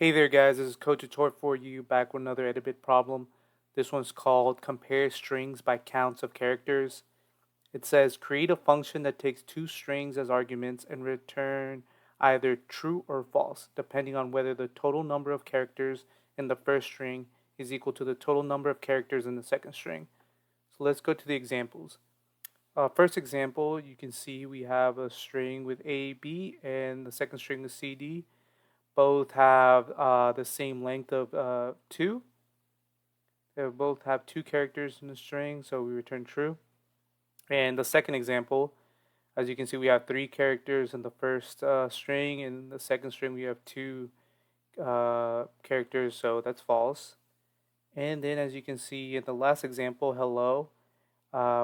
Hey there guys, this is Coach Tutor for you back with another Edabit problem. This one's called compare strings by counts of characters. It says create a function that takes two strings as arguments and return either true or false, depending on whether the total number of characters in the first string is equal to the total number of characters in the second string. So let's go to the examples. First example, you can see we have a string with A, B, and the second string is C, D. Both have the same length of 2. They both have 2 characters in the string, so we return true. And the second example, as you can see, we have 3 characters in the first string, and in the second string we have 2 characters, so that's false. And then as you can see in the last example, hello,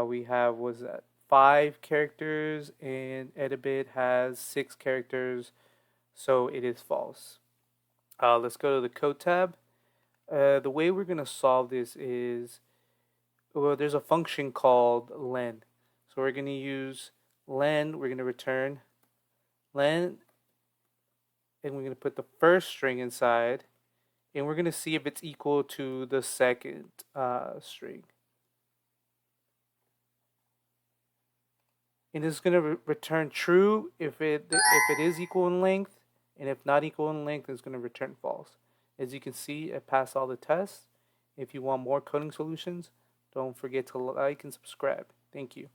we have, was that 5 characters, and Edabit has 6 characters, so it is false. Let's go to the code tab. The way we're going to solve this is, well, there's a function called len. So we're going to use len, we're going to return len, and we're going to put the first string inside, and we're going to see if it's equal to the second string. And it's going to return true if it is equal in length, and if not equal in length, it's going to return false. As you can see, it passed all the tests. If you want more coding solutions, don't forget to like and subscribe. Thank you.